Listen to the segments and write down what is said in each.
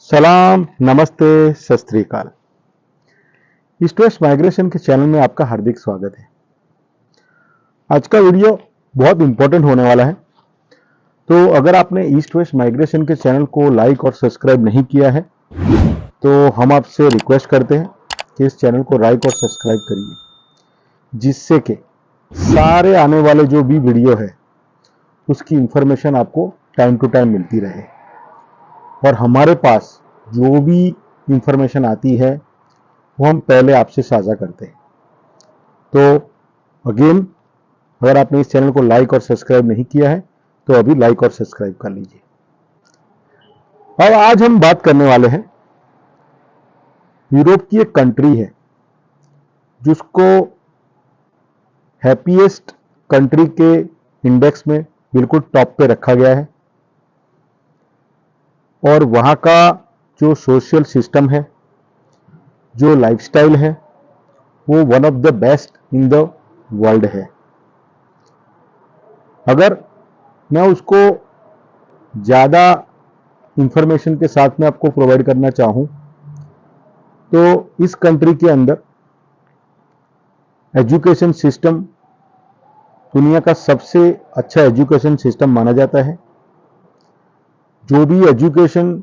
सलाम, नमस्ते, सत श्री अकाल। ईस्ट वेस्ट माइग्रेशन के चैनल में आपका हार्दिक स्वागत है। आज का वीडियो बहुत इंपॉर्टेंट होने वाला है। तो अगर आपने ईस्ट वेस्ट माइग्रेशन के चैनल को लाइक और सब्सक्राइब नहीं किया है तो हम आपसे रिक्वेस्ट करते हैं कि इस चैनल को लाइक और सब्सक्राइब करिए, जिससे कि सारे आने वाले जो भी वीडियो है उसकी इंफॉर्मेशन आपको टाइम टू टाइम मिलती रहे और हमारे पास जो भी इंफॉर्मेशन आती है वो हम पहले आपसे साझा करते हैं। तो अगेन, अगर आपने इस चैनल को लाइक और सब्सक्राइब नहीं किया है तो अभी लाइक और सब्सक्राइब कर लीजिए। अब आज हम बात करने वाले हैं, यूरोप की एक कंट्री है जिसको हैप्पीएस्ट कंट्री के इंडेक्स में बिल्कुल टॉप पे रखा गया है और वहां का जो सोशल सिस्टम है, जो लाइफस्टाइल है, वो one of the best in the world है। अगर मैं उसको ज़्यादा इंफॉर्मेशन के साथ में आपको प्रोवाइड करना चाहूँ तो इस कंट्री के अंदर एजुकेशन सिस्टम दुनिया का सबसे अच्छा एजुकेशन सिस्टम माना जाता है। जो भी एजुकेशन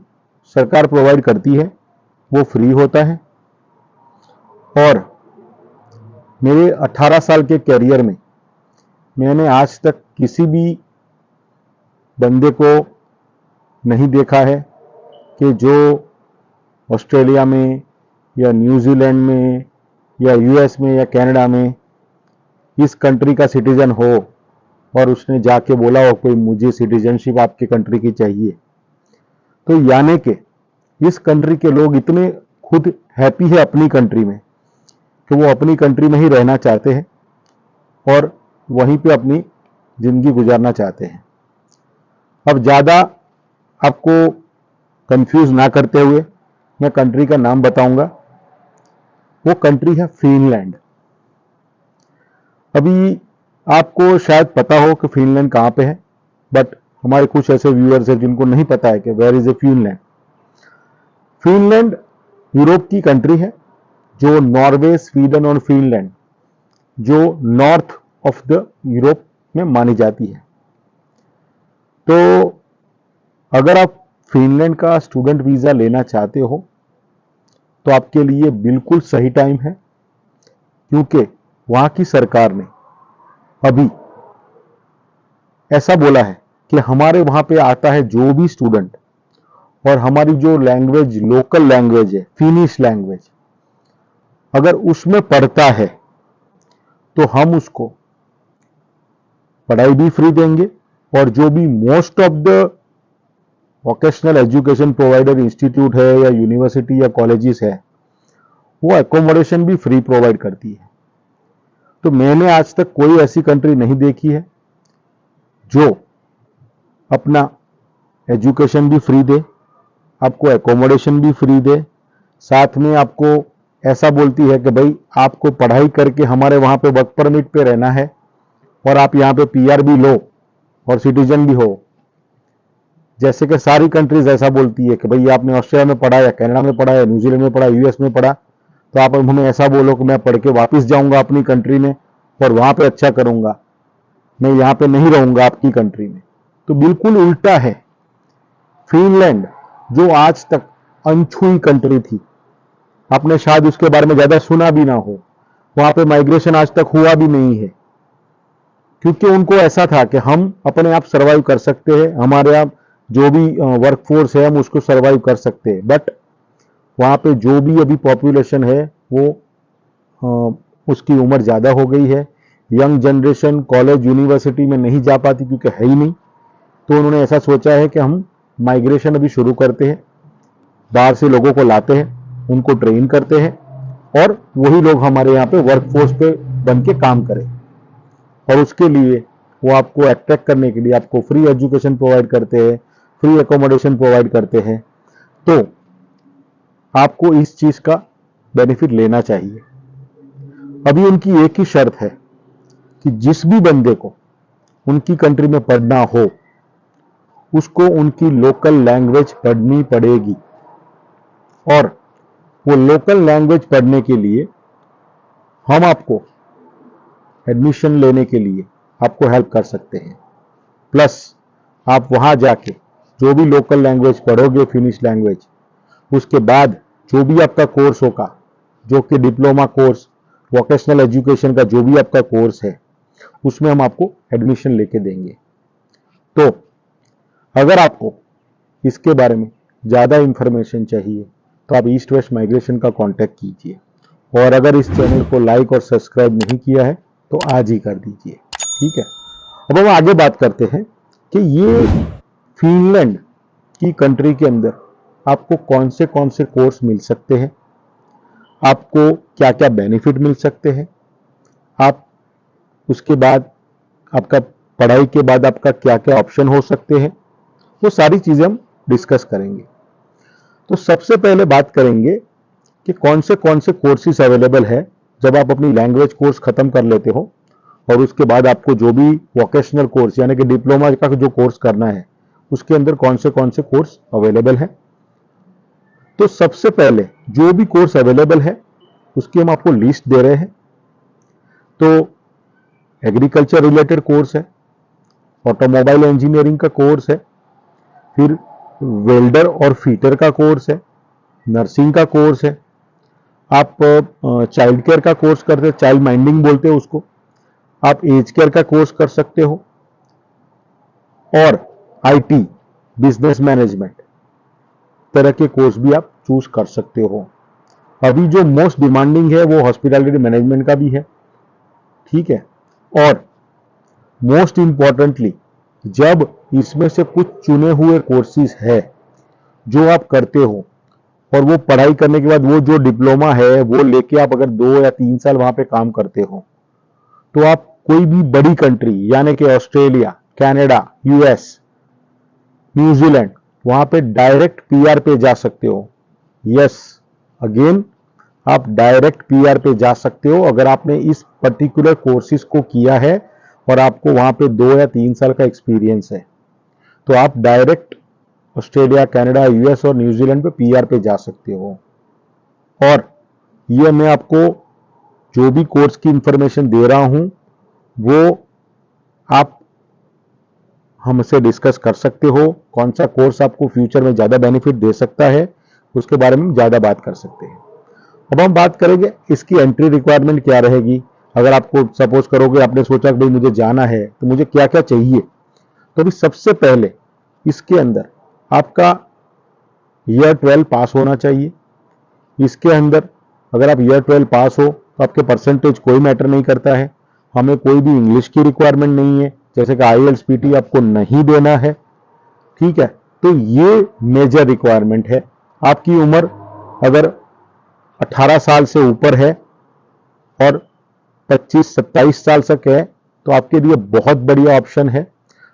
सरकार प्रोवाइड करती है वो फ्री होता है और मेरे 18 साल के कैरियर में मैंने आज तक किसी भी बंदे को नहीं देखा है कि जो ऑस्ट्रेलिया में या न्यूजीलैंड में या यूएस में या कनाडा में इस कंट्री का सिटीजन हो और उसने जाके बोला हो कोई मुझे सिटीजनशिप आपकी कंट्री की चाहिए। तो यानी कि इस कंट्री के लोग इतने खुद हैप्पी है अपनी कंट्री में कि वो अपनी कंट्री में ही रहना चाहते हैं और वहीं पे अपनी जिंदगी गुजारना चाहते हैं। अब ज़्यादा आपको कंफ्यूज ना करते हुए मैं कंट्री का नाम बताऊंगा। वो कंट्री है फिनलैंड। अभी आपको शायद पता हो कि फिनलैंड कहाँ पे है, बट हमारे कुछ ऐसे व्यूअर्स हैं जिनको नहीं पता है कि where is a Finland. Finland Europe की कंट्री है जो नॉर्वे, स्वीडन और फिनलैंड जो नॉर्थ ऑफ द यूरोप में मानी जाती है। तो अगर आप फिनलैंड का स्टूडेंट वीज़ा लेना चाहते हो तो आपके लिए बिल्कुल सही टाइम है, क्योंकि वहाँ की सरकार ने अभी ऐसा बोला है कि हमारे वहाँ पे आता है जो भी स्टूडेंट और हमारी जो लैंग्वेज, लोकल लैंग्वेज है, फिनिश लैंग्वेज, अगर उसमें पढ़ता है तो हम उसको पढ़ाई भी फ्री देंगे और जो भी most of the vocational education provider institute है या यूनिवर्सिटी या कॉलेजेस है वो एकोमोडेशन भी फ्री प्रोवाइड करती है। तो मैंने आज तक कोई ऐसी कंट्री नहीं देखी है जो अपना एजुकेशन भी फ्री दे, आपको एकोमोडेशन भी फ्री दे, साथ में आपको ऐसा बोलती है कि भाई आपको पढ़ाई करके हमारे वहाँ पे वर्क परमिट पे रहना है और आप यहाँ पे पीआर भी लो और सिटीजन भी हो। जैसे कि सारी कंट्रीज ऐसा बोलती है कि भाई आपने ऑस्ट्रेलिया में पढ़ा या कनाडा में पढ़ा या न्यूजीलैंड में पढ़ा, यूएस में पढ़ा, तो आप हमें ऐसा बोलो कि मैं पढ़ के वापस जाऊंगा अपनी कंट्री में और वहाँ पे अच्छा करूंगा, मैं यहाँ पे नहीं रहूंगा आपकी कंट्री में। तो बिल्कुल उल्टा है। फिनलैंड जो आज तक अनछुई कंट्री थी, आपने शायद उसके बारे में ज्यादा सुना भी ना हो, वहां पे माइग्रेशन आज तक हुआ भी नहीं है, क्योंकि उनको ऐसा था कि हम अपने आप सर्वाइव कर सकते हैं, हमारे आप जो भी वर्कफोर्स है हम उसको सर्वाइव कर सकते हैं। बट वहाँ पे जो भी अभी पॉपुलेशन है वो उसकी उम्र ज़्यादा हो गई है, यंग जनरेशन कॉलेज यूनिवर्सिटी में नहीं जा पाती क्योंकि है ही नहीं। तो उन्होंने ऐसा सोचा है कि हम माइग्रेशन अभी शुरू करते हैं, बाहर से लोगों को लाते हैं, उनको ट्रेन करते हैं और वही लोग हमारे यहाँ पे वर्कफोर्स पे बन के काम करें। और उसके लिए वो आपको अट्रैक्ट करने के लिए आपको फ्री एजुकेशन प्रोवाइड करते हैं, फ्री एकोमोडेशन प्रोवाइड करते हैं। तो आपको इस चीज का बेनिफिट लेना चाहिए। अभी उनकी एक ही शर्त है कि जिस भी बंदे को उनकी कंट्री में पढ़ना हो उसको उनकी लोकल लैंग्वेज पढ़नी पड़ेगी। और वो लोकल लैंग्वेज पढ़ने के लिए हम आपको एडमिशन लेने के लिए आपको हेल्प कर सकते हैं। प्लस आप वहां जाके जो भी लोकल लैंग्वेज पढ़ोगे, फिनिश लैंग्वेज, उसके बाद जो भी आपका कोर्स होगा, जो कि डिप्लोमा कोर्स, वोकेशनल एजुकेशन का जो भी आपका कोर्स है, उसमें हम आपको एडमिशन लेके देंगे। तो अगर आपको इसके बारे में ज़्यादा इंफॉर्मेशन चाहिए तो आप ईस्ट वेस्ट माइग्रेशन का कांटेक्ट कीजिए, और अगर इस चैनल को लाइक और सब्सक्राइब नहीं किया है तो आज ही कर दीजिए। ठीक है, अब हम आगे बात करते हैं कि ये फिनलैंड की कंट्री के अंदर आपको कौन से कोर्स मिल सकते हैं, आपको क्या क्या बेनिफिट मिल सकते हैं, आप उसके बाद आपका पढ़ाई के बाद आपका क्या क्या ऑप्शन हो सकते हैं, वो सारी चीजें हम डिस्कस करेंगे। तो सबसे पहले बात करेंगे कि कौन से कोर्सेज अवेलेबल है जब आप अपनी लैंग्वेज कोर्स खत्म कर लेते हो और उसके बाद आपको जो भी वोकेशनल कोर्स यानी कि डिप्लोमा का जो कोर्स करना है उसके अंदर कौन से कोर्स अवेलेबल है। तो सबसे पहले जो भी कोर्स अवेलेबल है उसकी हम आपको लिस्ट दे रहे हैं। तो एग्रीकल्चर रिलेटेड कोर्स है, ऑटोमोबाइल इंजीनियरिंग का कोर्स है, फिर वेल्डर और फीटर का कोर्स है, नर्सिंग का कोर्स है, आप चाइल्ड केयर का कोर्स करते हैं, चाइल्ड माइंडिंग बोलते हैं उसको, आप एज केयर का कोर्स कर सकते हो, और आईटी, बिजनेस मैनेजमेंट तरह के कोर्स भी आप चूज कर सकते हो। अभी जो मोस्ट डिमांडिंग है वो हॉस्पिटैलिटी मैनेजमेंट का भी है। ठीक है, और मोस्ट इंपॉर्टेंटली जब इसमें से कुछ चुने हुए कोर्सेज है जो आप करते हो और वो पढ़ाई करने के बाद वो जो डिप्लोमा है वो लेके आप अगर 2 या 3 साल वहां पे काम करते हो तो आप कोई भी बड़ी कंट्री यानी कि ऑस्ट्रेलिया, कनाडा, यूएस, न्यूजीलैंड, वहां पे डायरेक्ट पीआर पे जा सकते हो। यस, अगेन आप डायरेक्ट पीआर पे जा सकते हो अगर आपने इस पर्टिकुलर कोर्सेज को किया है और आपको वहां पे 2 या 3 साल का एक्सपीरियंस है, तो आप डायरेक्ट ऑस्ट्रेलिया, कनाडा, यूएस और न्यूजीलैंड पे पीआर पे जा सकते हो। और ये मैं आपको जो भी कोर्स की इंफॉर्मेशन दे रहा हूं वो आप हमसे डिस्कस कर सकते हो। कौन सा कोर्स आपको फ्यूचर में ज्यादा बेनिफिट दे सकता है उसके बारे में ज्यादा बात कर सकते हैं। अब हम बात करेंगे इसकी एंट्री रिक्वायरमेंट क्या रहेगी। अगर आपको सपोज करोगे, आपने सोचा कि भाई मुझे जाना है तो मुझे क्या क्या चाहिए, तो अभी सबसे पहले इसके अंदर आपका ईयर 12 पास होना चाहिए। इसके अंदर अगर आप ईयर 12 पास हो तो आपके परसेंटेज कोई मैटर नहीं करता है। हमें कोई भी इंग्लिश की रिक्वायरमेंट नहीं है, जैसे कि आईएलटीएस पीटी आपको नहीं देना है। ठीक है, तो ये मेजर रिक्वायरमेंट है। आपकी उम्र अगर 18 साल से ऊपर है और 25-27 साल तक है तो आपके लिए बहुत बढ़िया ऑप्शन है।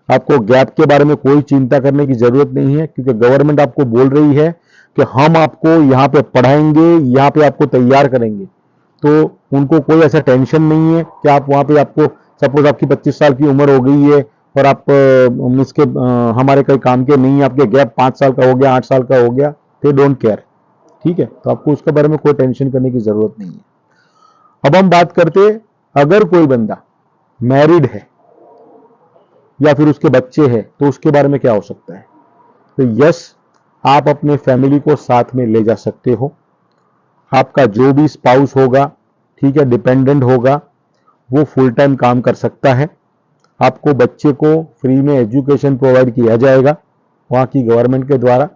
आपको गैप के बारे में कोई चिंता करने की जरूरत नहीं है, क्योंकि गवर्नमेंट आपको बोल रही है कि हम आपको यहाँ पे पढ़ाएंगे, यहाँ पे आपको तैयार करेंगे। तो उनको कोई ऐसा टेंशन नहीं है कि आप वहां पे, आपको सपोज आपकी 25 साल की उम्र हो गई है और आप इसके हमारे कई काम के नहीं, आपके गैप 5 साल का हो गया, 8 साल का हो गया, दे डोंट केयर। ठीक है, तो आपको उसके बारे में कोई टेंशन करने की जरूरत नहीं है। अब हम बात करते हैं, अगर कोई बंदा मैरिड है या फिर उसके बच्चे हैं तो उसके बारे में क्या हो सकता है। तो यस, आप अपने फैमिली को साथ में ले जा सकते हो। आपका जो भी स्पाउस होगा, ठीक है, डिपेंडेंट होगा, वो फुल टाइम काम कर सकता है। आपको बच्चे को फ्री में एजुकेशन प्रोवाइड किया जाएगा वहां की गवर्नमेंट के द्वारा।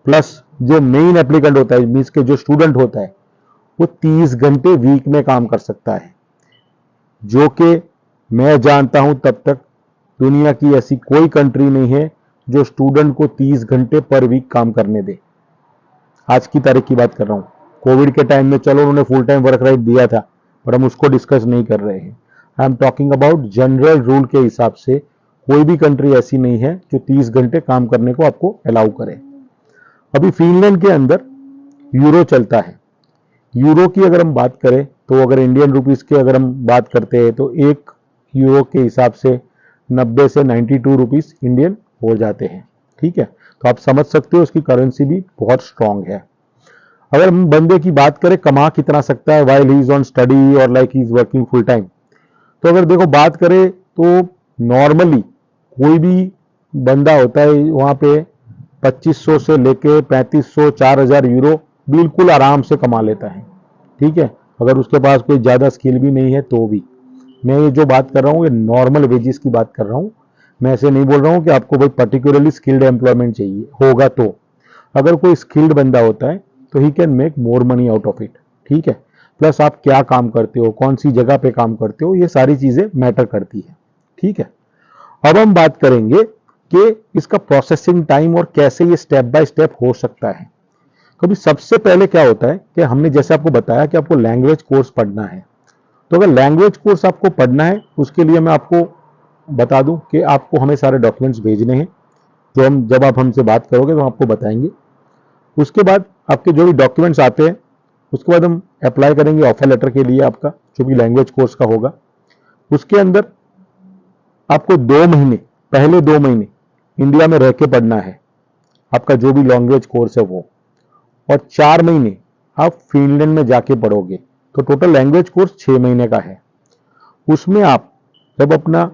प्लस जो मेन एप्लीकेंट होता है, मीन्स के जो स्टूडेंट होता है, वो 30 घंटे वीक में काम कर सकता है, जो कि मैं जानता हूं तब तक दुनिया की ऐसी कोई कंट्री नहीं है जो स्टूडेंट को 30 घंटे पर वीक काम करने दे। आज की तारीख की बात कर रहा हूं। कोविड के टाइम में चलो उन्होंने फुल टाइम वर्क राइट दिया था, पर हम उसको डिस्कस नहीं कर रहे हैं। I am talking about general rule के हिसाब से कोई भी कंट्री ऐसी नहीं है जो 30 घंटे काम करने को आपको अलाउ करे। अभी फिनलैंड के अंदर यूरो चलता है। यूरो की अगर हम बात करें तो अगर इंडियन रुपीस की अगर हम बात करते हैं तो 1 यूरो के हिसाब से 90 से 92 रुपीस इंडियन हो जाते हैं। ठीक है, तो आप समझ सकते हो उसकी करेंसी भी बहुत स्ट्रांग है। अगर हम बंदे की बात करें कमा कितना सकता है while he is on study और like he is working full time, तो अगर देखो बात करें तो नॉर्मली कोई भी बंदा होता है वहां पे 2500 से लेके 3500 4000 यूरो बिल्कुल आराम से कमा लेता है। ठीक है, अगर उसके पास कोई ज़्यादा स्किल भी नहीं है तो भी। मैं ये जो बात कर रहा हूँ ये नॉर्मल वेजेस की बात कर रहा हूँ, मैं ऐसे नहीं बोल रहा हूँ कि आपको भाई पर्टिकुलरली स्किल्ड एम्प्लॉयमेंट चाहिए होगा। तो अगर कोई स्किल्ड बंदा होता है तो he can make more money out of it. ठीक है, प्लस आप क्या काम करते हो, कौन सी जगह पे काम करते हो, ये सारी चीज़ें मैटर करती है। ठीक है, अब हम बात करेंगे कि इसका प्रोसेसिंग टाइम और कैसे ये स्टेप बाय स्टेप हो सकता है। कभी सबसे पहले क्या होता है कि हमने जैसे आपको बताया कि आपको लैंग्वेज कोर्स पढ़ना है, तो अगर लैंग्वेज कोर्स आपको पढ़ना है उसके लिए मैं आपको बता दूं कि आपको हमें सारे डॉक्यूमेंट्स भेजने हैं, जो हम जब आप हमसे बात करोगे तो हम आपको बताएंगे। उसके बाद आपके जो भी डॉक्यूमेंट्स आते हैं उसके बाद हम अप्लाई करेंगे ऑफर लेटर के लिए आपका, जो भी लैंग्वेज कोर्स का होगा। उसके अंदर आपको 2 महीने, पहले 2 महीने इंडिया में रह के पढ़ना है आपका जो भी लैंग्वेज कोर्स है वो, और 4 महीने आप फिनलैंड में जाके पढ़ोगे। तो टोटल लैंग्वेज कोर्स 6 महीने का है। उसमें आप जब अपना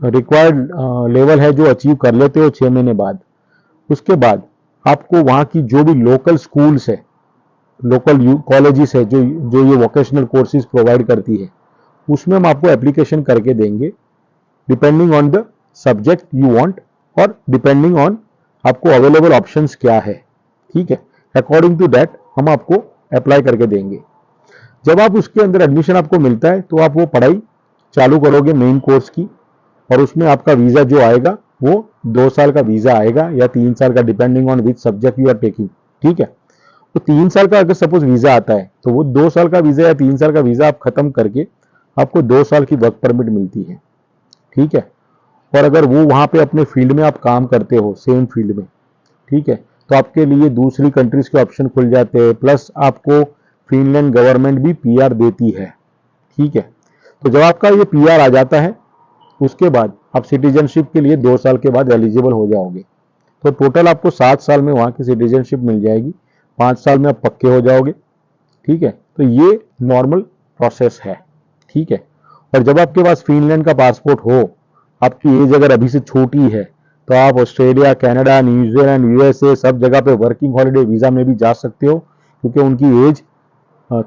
रिक्वायर्ड लेवल है जो अचीव कर लेते हो 6 महीने बाद, उसके बाद आपको वहाँ की जो भी लोकल स्कूल्स है, लोकल कॉलेजेस है जो जो ये वोकेशनल कोर्सेज प्रोवाइड करती है, उसमें हम आपको एप्लीकेशन करके देंगे depending on the subject you want और डिपेंडिंग ऑन आपको अवेलेबल ऑप्शंस क्या है। ठीक है, अकॉर्डिंग टू दैट हम आपको अप्लाई करके देंगे। जब आप उसके अंदर एडमिशन आपको मिलता है तो आप वो पढ़ाई चालू करोगे मेन कोर्स की, और उसमें आपका वीज़ा जो आएगा वो 2 साल का वीज़ा आएगा या 3 साल का, depending on which subject you are taking. ठीक है, तो 3 साल का अगर सपोज वीज़ा आता है तो वो 2 साल का वीज़ा या 3 साल का वीज़ा आप खत्म करके आपको 2 साल की वर्क परमिट मिलती है। ठीक है, और अगर वो वहाँ पे अपने फील्ड में आप काम करते हो सेम फील्ड में, ठीक है, तो आपके लिए दूसरी कंट्रीज के ऑप्शन खुल जाते हैं, प्लस आपको फिनलैंड गवर्नमेंट भी पीआर देती है। ठीक है, तो जब आपका ये पीआर आ जाता है उसके बाद आप सिटीजनशिप के लिए 2 साल के बाद एलिजिबल हो जाओगे। तो टोटल आपको 7 साल में वहाँ की सिटीजनशिप मिल जाएगी, 5 साल में आप पक्के हो जाओगे। ठीक है, तो ये नॉर्मल प्रोसेस है। ठीक है, और जब आपके पास फिनलैंड का पासपोर्ट हो, आपकी एज अगर अभी से छोटी है, तो आप ऑस्ट्रेलिया, कनाडा, न्यूजीलैंड, यूएसए सब जगह पे वर्किंग हॉलिडे वीज़ा में भी जा सकते हो, क्योंकि उनकी एज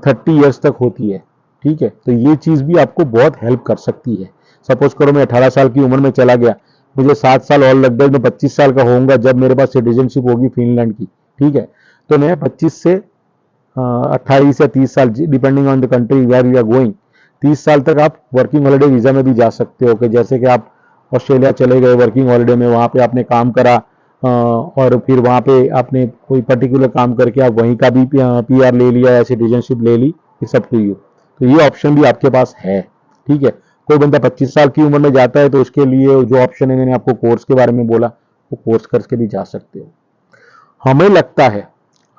30 ईयर्स तक होती है। ठीक है, तो ये चीज़ भी आपको बहुत हेल्प कर सकती है। सपोज करो मैं 18 साल की उम्र में चला गया, मुझे 7 साल और लग गए, मैं 25 साल का होऊंगा जब मेरे पास सिटीजनशिप होगी फिनलैंड की। ठीक है, तो मैं 25 से 28 या 30 साल, depending on the country where you are going, 30 साल तक आप वर्किंग हॉलिडे वीज़ा में भी जा सकते हो। कि जैसे कि आप ऑस्ट्रेलिया चले गए वर्किंग हॉलिडे में, वहाँ पे आपने काम करा और फिर वहाँ पे आपने कोई पर्टिकुलर काम करके आप वहीं का भी पीआर ले लिया या सिटीजनशिप ले ली, ये सब टू यू। तो ये ऑप्शन भी आपके पास है। ठीक है, कोई बंदा 25 साल की उम्र में जाता है तो उसके लिए जो ऑप्शन है, मैंने आपको कोर्स के बारे में बोला, वो कोर्स करके भी जा सकते हो। हमें लगता है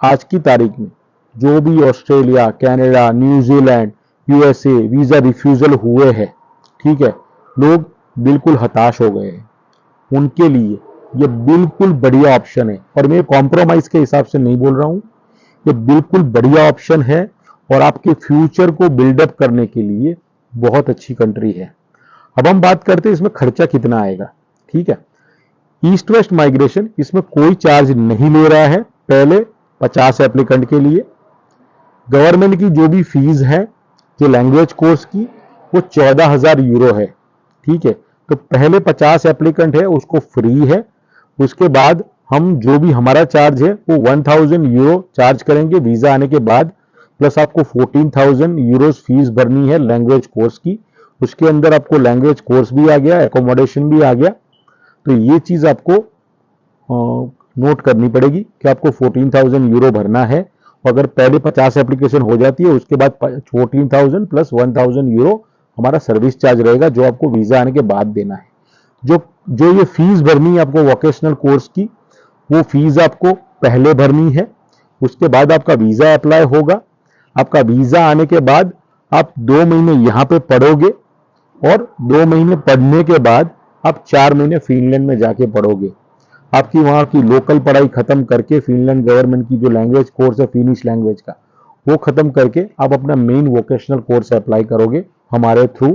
आज की तारीख में जो भी Australia, Canada, New Zealand, USA visa refusal हुए हैं, ठीक है, लोग बिल्कुल हताश हो गए हैं। उनके लिए ये बिल्कुल बढ़िया ऑप्शन है, और मैं कॉम्प्रोमाइज़ के हिसाब से नहीं बोल रहा हूँ, ये बिल्कुल बढ़िया ऑप्शन है और आपके फ्यूचर को बिल्डअप करने के लिए बहुत अच्छी कंट्री है। अब हम बात करते हैं इसमें खर्चा कितना आएगा। ठीक है, ईस्ट वेस्ट माइग्रेशन इसमें कोई चार्ज नहीं ले रहा है पहले 50 एप्लीकेंट के लिए। गवर्नमेंट की जो भी फीस है जो लैंग्वेज कोर्स की, वो 14,000 यूरो है। ठीक है, तो पहले 50 एप्लीकेंट है उसको फ्री है। उसके बाद हम जो भी हमारा चार्ज है वो 1,000 यूरो चार्ज करेंगे वीजा आने के बाद, प्लस आपको 14,000 यूरोज फीस भरनी है लैंग्वेज कोर्स की। उसके अंदर आपको लैंग्वेज कोर्स भी आ गया, एकोमोडेशन भी आ गया। तो ये चीज आपको नोट करनी पड़ेगी कि आपको 14,000 यूरो भरना है। अगर पहले 50 एप्लीकेशन हो जाती है उसके बाद 14,000 प्लस 1,000 यूरो हमारा सर्विस चार्ज रहेगा, जो आपको वीजा आने के बाद देना है। जो जो ये फीस भरनी है आपको वोकेशनल कोर्स की, वो फीस आपको पहले भरनी है। उसके बाद आपका वीजा अप्लाई होगा। आपका वीजा आने के बाद आप 2 महीने यहाँ पे पढ़ोगे, और 2 महीने पढ़ने के बाद आप 4 महीने फिनलैंड में जाके पढ़ोगे। आपकी वहाँ की लोकल पढ़ाई खत्म करके फिनलैंड गवर्नमेंट की जो लैंग्वेज कोर्स है फिनिश लैंग्वेज का, वो खत्म करके आप अपना मेन वोकेशनल कोर्स अप्लाई करोगे हमारे थ्रू,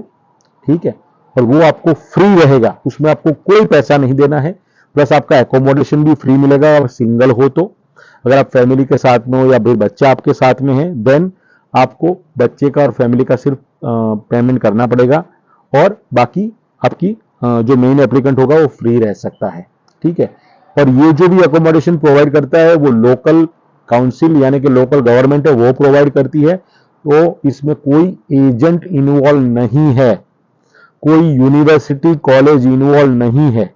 ठीक है। और वो आपको फ्री रहेगा, उसमें आपको कोई पैसा नहीं देना है, प्लस आपका एकोमोडेशन भी फ्री मिलेगा अगर सिंगल हो तो। अगर आप फैमिली के साथ में हो या बच्चा आपके साथ में है, देन आपको बच्चे का और फैमिली का सिर्फ पेमेंट करना पड़ेगा, और बाकी आपकी जो मेन एप्लीकेंट होगा वो फ्री रह सकता है, ठीक है। और ये जो भी अकोमोडेशन प्रोवाइड करता है वो लोकल काउंसिल यानी कि लोकल गवर्नमेंट है वो प्रोवाइड करती है, तो इसमें कोई एजेंट इन्वॉल्व नहीं है, कोई यूनिवर्सिटी कॉलेज इन्वॉल्व नहीं है।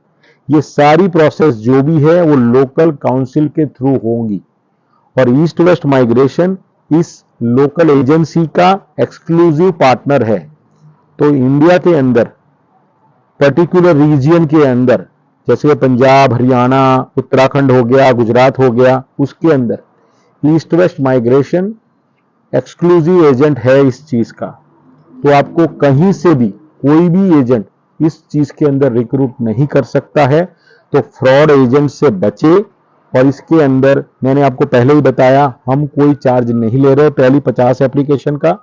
ये सारी प्रोसेस जो भी है वो लोकल काउंसिल के थ्रू होगी। और ईस्ट वेस्ट माइग्रेशन इस लोकल एजेंसी का एक्सक्लूसिव पार्टनर है। तो इंडिया के अंदर पर्टिकुलर रीजियन के अंदर, जैसे पंजाब, हरियाणा, उत्तराखंड हो गया, गुजरात हो गया, उसके अंदर east west migration exclusive agent है इस चीज का। तो आपको कहीं से भी कोई भी एजेंट इस चीज के अंदर रिक्रूट नहीं कर सकता है। तो फ्रॉड एजेंट से बचे। और इसके अंदर मैंने आपको पहले ही बताया, हम कोई चार्ज नहीं ले रहे पहली 50 एप्लीकेशन का,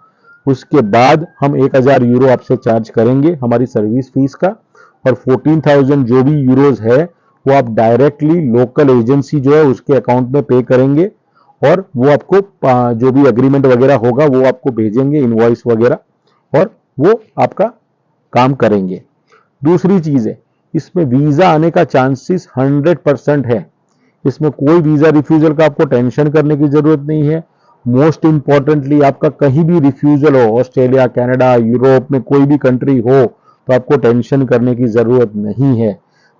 उसके बाद हम 1000 यूरो आपसे चार्ज करेंगे हमारी सर्विस फीस का, और 14,000 जो भी यूरोज है वो आप डायरेक्टली लोकल एजेंसी जो है उसके अकाउंट में पे करेंगे, और वो आपको जो भी एग्रीमेंट वगैरह होगा वो आपको भेजेंगे, इनवॉइस वगैरह, और वो आपका काम करेंगे। दूसरी चीज है, इसमें वीजा आने का चांसेस 100% है। इसमें कोई वीजा रिफ्यूजल का आपको टेंशन करने की जरूरत नहीं है। मोस्ट इंपॉर्टेंटली आपका कहीं भी रिफ्यूजल हो, ऑस्ट्रेलिया, कनाडा, यूरोप में कोई भी कंट्री हो, तो आपको टेंशन करने की जरूरत नहीं है।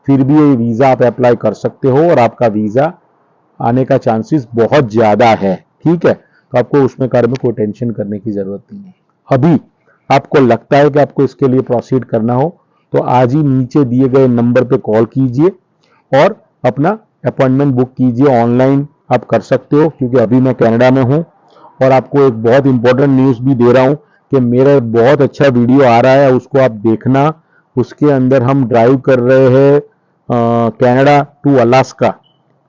फिर भी ये वीजा आप अप्लाई कर सकते हो और आपका वीजा आने का चांसेस बहुत ज्यादा है, ठीक है। तो आपको उसमें कार्य में कोई टेंशन करने की जरूरत नहीं है। अभी आपको लगता है कि आपको इसके लिए प्रोसीड करना हो तो आज ही नीचे दिए गए नंबर पे कॉल कीजिए और अपना अपॉइंटमेंट बुक कीजिए। ऑनलाइन आप कर सकते हो, क्योंकि अभी मैं कनाडा में हूं। और आपको एक बहुत इंपॉर्टेंट न्यूज़ भी दे रहा हूं कि मेरा बहुत अच्छा वीडियो आ रहा है, उसको आप देखना। उसके अंदर हम ड्राइव कर रहे हैं कनाडा टू अलास्का,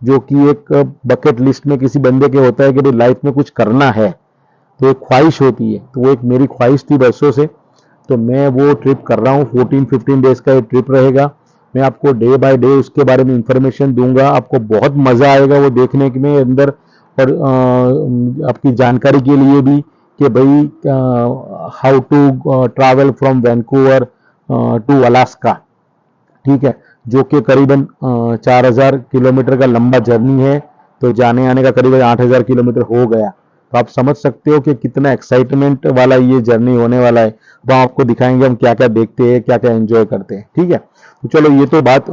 जो कि एक बकेट लिस्ट में किसी बंदे के होता है कि भाई लाइफ में कुछ करना है, तो एक ख्वाहिश होती है। तो वो एक मेरी ख्वाहिश थी बरसों से, तो मैं वो ट्रिप कर रहा हूँ। 14-15 डेज का ये ट्रिप रहेगा। मैं आपको डे बाय डे उसके बारे में इंफॉर्मेशन दूंगा। आपको बहुत मजा आएगा वो देखने में अंदर। और आपकी जानकारी के लिए भी कि भाई how to travel from Vancouver to Alaska, ठीक है, जो कि करीबन 4000 किलोमीटर का लंबा जर्नी है। तो जाने आने का करीबन 8000 किलोमीटर हो गया। तो आप समझ सकते हो कि कितना एक्साइटमेंट वाला ये जर्नी होने वाला है। वो आपको दिखाएंगे हम क्या क्या देखते हैं, क्या क्या एंजॉय करते हैं, ठीक है। तो चलो, ये तो बात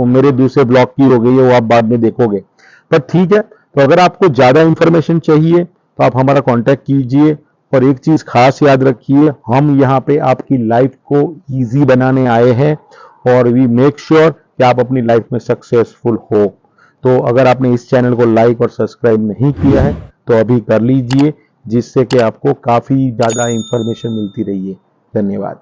मेरे दूसरे ब्लॉग की हो गई है, वो आप बाद में देखोगे, पर ठीक है। तो अगर आपको ज्यादा इंफॉर्मेशन चाहिए तो आप हमारा कांटेक्ट कीजिए। और एक चीज खास याद रखिए, हम यहाँ पे आपकी लाइफ को इजी बनाने आए हैं, और वी मेक श्योर कि आप अपनी लाइफ में सक्सेसफुल हो। तो अगर आपने इस चैनल को लाइक और सब्सक्राइब नहीं किया है तो अभी कर लीजिए, जिससे कि आपको काफी ज्यादा इंफॉर्मेशन मिलती रही है। धन्यवाद।